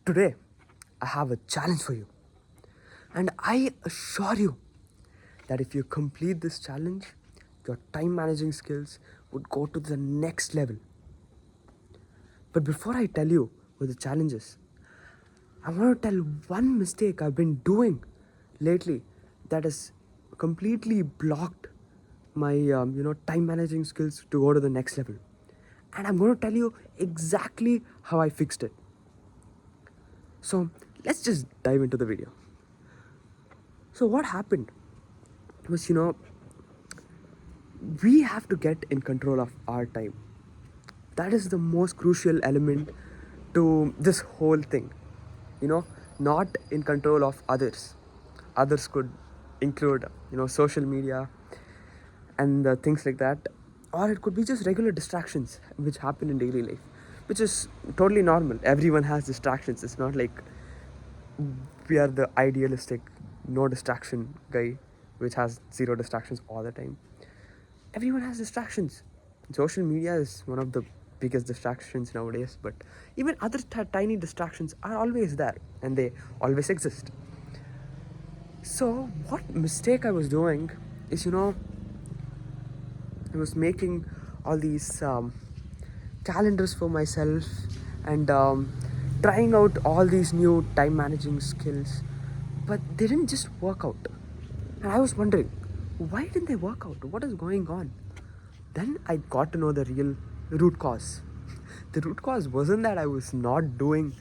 Today, I have a challenge for you. And I assure you that if you complete this challenge, your time managing skills would go to the next level. But before I tell you what the challenge is, I want to tell one mistake I've been doing lately that has completely blocked my time managing skills to go to the next level. And I'm going to tell you exactly how I fixed it. So let's just dive into the video. So what happened was, we have to get in control of our time. That is the most crucial element to this whole thing. Not in control of others. Others could include, social media and things like that. Or it could be just regular distractions which happen in daily life, which is totally normal. Everyone has distractions. It's not like we are the idealistic no distraction guy which has zero distractions all the time. Everyone has distractions. Social media is one of the biggest distractions nowadays, but even other tiny distractions are always there and they always exist. So what mistake I was doing is, I was making all these calendars for myself and trying out all these new time managing skills, but they didn't just work out. And I was wondering, why didn't they work out? What is going on? Then I got to know the real root cause. The root cause wasn't that I was not doing,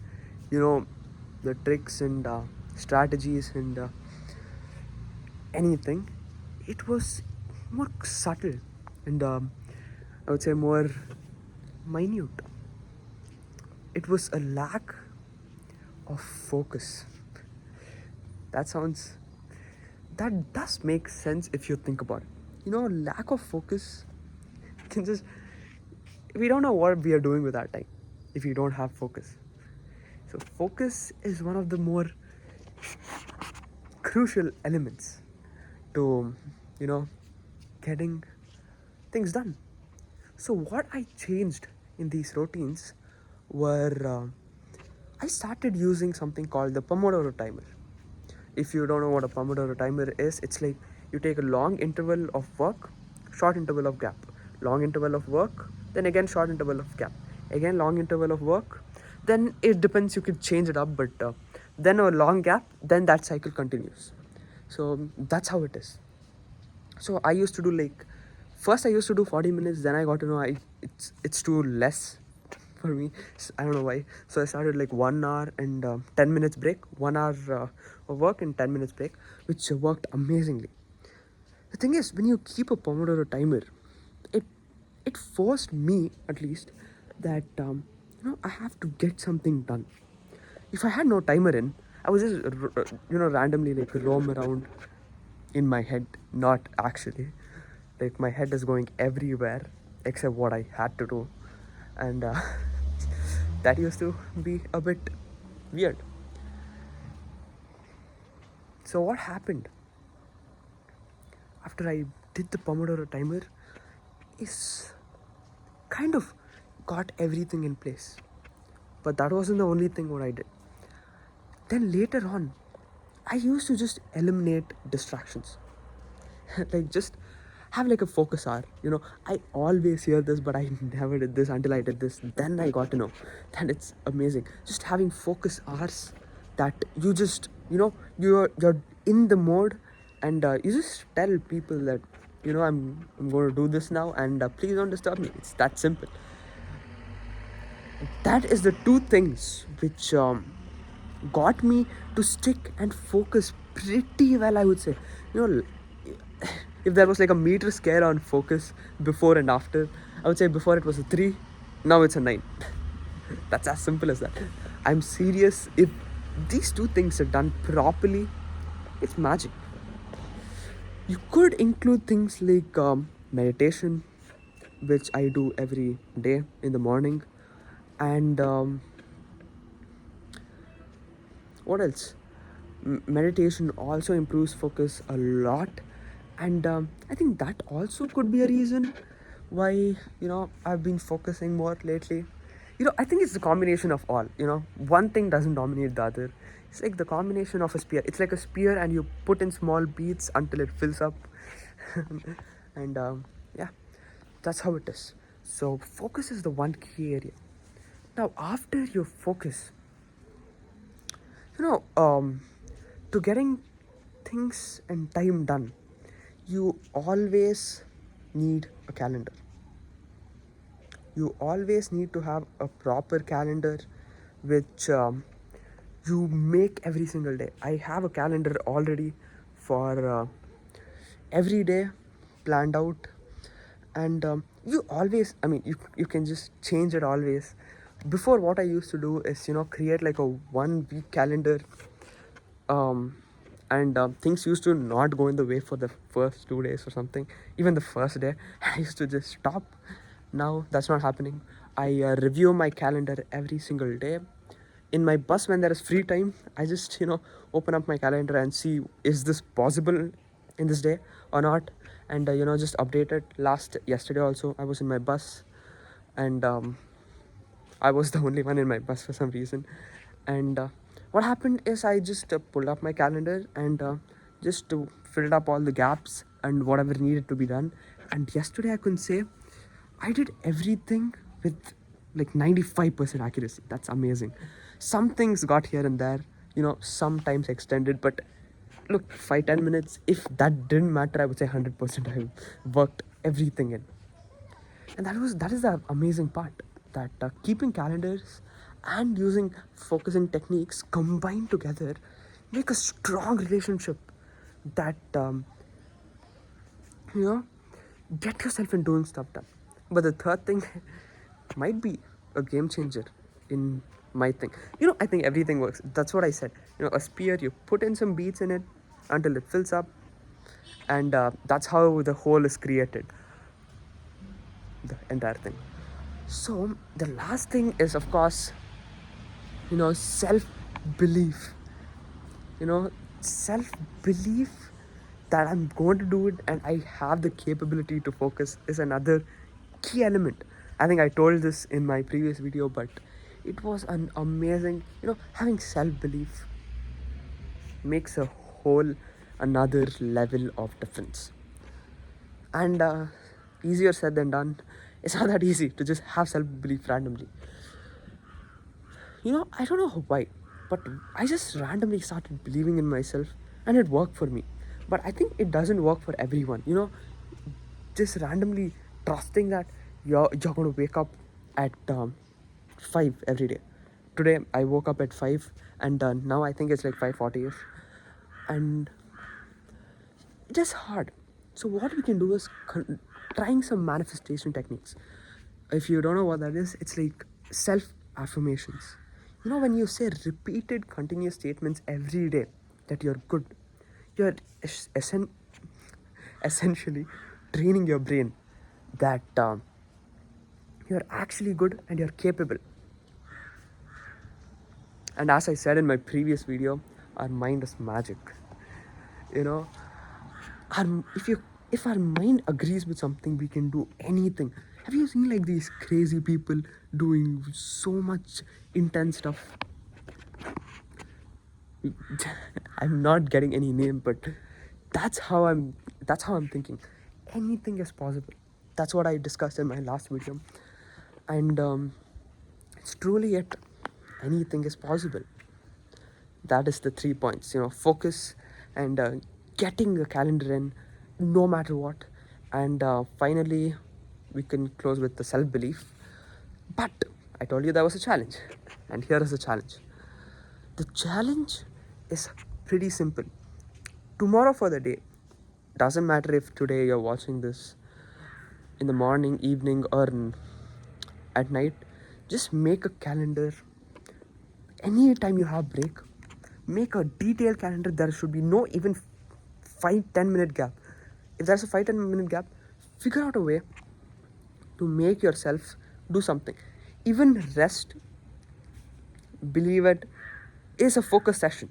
the tricks and strategies and anything. It was more subtle and I would say more minute. It was a lack of focus. That does make sense if you think about it. Lack of focus can just, we don't know what we are doing with our time if you don't have focus. So focus is one of the more crucial elements to, getting things done. So what I changed in these routines were I started using something called the Pomodoro timer. If you don't know what a Pomodoro timer is, it's like you take a long interval of work, short interval of gap, long interval of work, then again short interval of gap, again long interval of work, then it depends, you could change it up, but then a long gap, then that cycle continues. So that's how it is. So I used to do first I used to do 40 minutes, then I got to know it's too less for me. I don't know why. So I started 1 hour and 10 minutes break, 1 hour of work and 10 minutes break, which worked amazingly. The thing is, when you keep a Pomodoro timer, it forced me at least that I have to get something done. If I had no timer in, I was just randomly roam around in my head, not actually. My head is going everywhere except what I had to do, and that used to be a bit weird. So what happened after I did the Pomodoro timer is kind of got everything in place. But that wasn't the only thing what I did. Then later on, I used to just eliminate distractions. Just have a focus hour. I always hear this, but I never did this until I did this. Then I got to know that it's amazing. Just having focus hours that you just, you're in the mode, and you just tell people that, I'm going to do this now, and please don't disturb me. It's that simple. That is the two things which got me to stick and focus pretty well, I would say. If there was a meter scale on focus before and after, I would say before it was a 3, now it's a 9. That's as simple as that. I'm serious. If these two things are done properly, it's magic. You could include things like meditation, which I do every day in the morning, and what else? Meditation also improves focus a lot, and I think that also could be a reason why I've been focusing more lately. I think it's the combination of all. One thing doesn't dominate the other. It's like the combination of a spear. It's like a spear, and you put in small beats until it fills up. And yeah, that's how it is. So focus is the one key area. Now, after you focus, you know, to getting things and time done, you always need a calendar. You always need to have a proper calendar which you make every single day. I have a calendar already for every day planned out, and you always, you can just change it always. Before, what I used to do is create like a 1 week calendar, um, and things used to not go in the way for the first 2 days or something. Even the first day I used to just stop. Now that's not happening. I review my calendar every single day. In my bus, when there is free time, I just open up my calendar and see, is this possible in this day or not, and just update it. Yesterday also, I was in my bus, and I was the only one in my bus for some reason. And what happened is, I just pulled up my calendar and just filled up all the gaps and whatever needed to be done. And yesterday, I can say I did everything with like 95% accuracy. That's amazing. Some things got here and there, sometimes extended, but look, 5-10 minutes. If that didn't matter, I would say 100% I worked everything in. And that is the amazing part, that keeping calendars and using focusing techniques combined together make a strong relationship that you know get yourself in doing stuff done. But the third thing might be a game changer in my thing. I think everything works. That's what I said. A spear, you put in some beats in it until it fills up, and that's how the whole is created, the entire thing. So the last thing is, of course, self belief. Self belief that I'm going to do it and I have the capability to focus is another key element. I think I told this in my previous video, but it was an amazing, having self belief makes a whole another level of difference. And easier said than done. It's not that easy to just have self belief randomly. I don't know why, but I just randomly started believing in myself, and it worked for me. But I think it doesn't work for everyone. Just randomly trusting that you're going to wake up at 5 every day. Today I woke up at 5, and now I think it's like 5:40ish, and it is hard. So what we can do is trying some manifestation techniques. If you don't know what that is, it's like self affirmations. When you say repeated continuous statements every day that you're good, you're essentially training your brain that you're actually good and you're capable. And as I said in my previous video, our mind is magic. you know if our mind agrees with something, we can do anything. Have you seen like these crazy people doing so much intense stuff? I'm not getting any name, but that's how I'm thinking. Anything is possible. That's what I discussed in my last video, and it's truly it. Anything is possible. That is the 3 points. Focus, and getting a calendar in, no matter what, and finally, we can close with the self belief. But I told you there was a challenge, and here is the challenge. The challenge is pretty simple. Tomorrow for the day, doesn't matter if today you're watching this in the morning, evening, or at night, just make a calendar. Anytime you have break, make a detailed calendar. There should be no even 5-10 minute gap. If there's a 5-10 minute gap, figure out a way to make yourself do something. Even rest, believe it, is a focus session.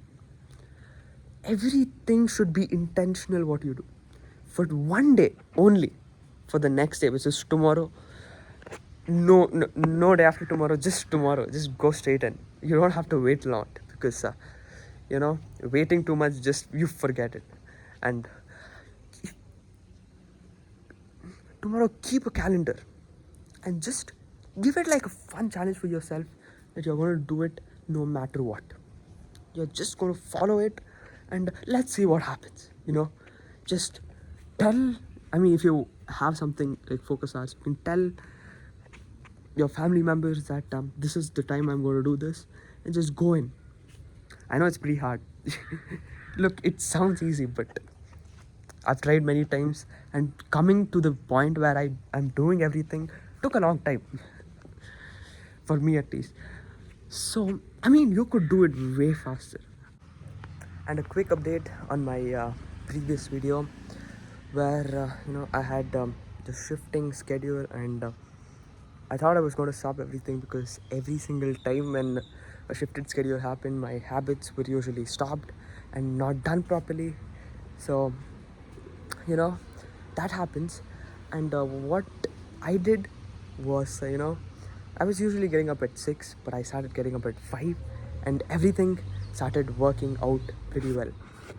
Everything should be intentional what you do. For one day only, for the next day, which is tomorrow, no day after tomorrow, just tomorrow, just go straight in. You don't have to wait a lot, because you know, waiting too much, just you forget it. And tomorrow, keep a calendar and just give it like a fun challenge for yourself, that you're going to do it no matter what. You're just going to follow it, and let's see what happens. Just tell, I mean, if you have something like focus hours, you can tell your family members that this is the time I'm going to do this, and just go in. I know it's pretty hard. Look, it sounds easy, but I've tried many times, and coming to the point where I'm doing everything took a long time, for me at least. So, I mean, you could do it way faster. And a quick update on my previous video, where I had the shifting schedule, and I thought I was going to stop everything, because every single time when a shifted schedule happened, my habits were usually stopped and not done properly. So, you know, that happens. And what I did was, I was usually getting up at 6, but I started getting up at 5, and everything started working out pretty well.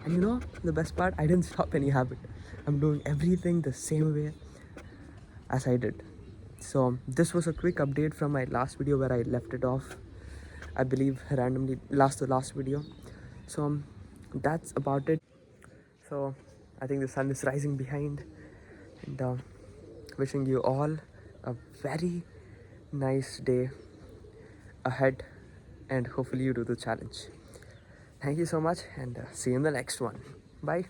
And the best part, I didn't stop any habit. I'm doing everything the same way as I did. So this was a quick update from my last video, where I left it off, I believe, randomly, the last video. So that's about it. So I think the sun is rising behind, and wishing you all a very nice day ahead, and hopefully you do the challenge. Thank you so much, and see you in the next one. Bye.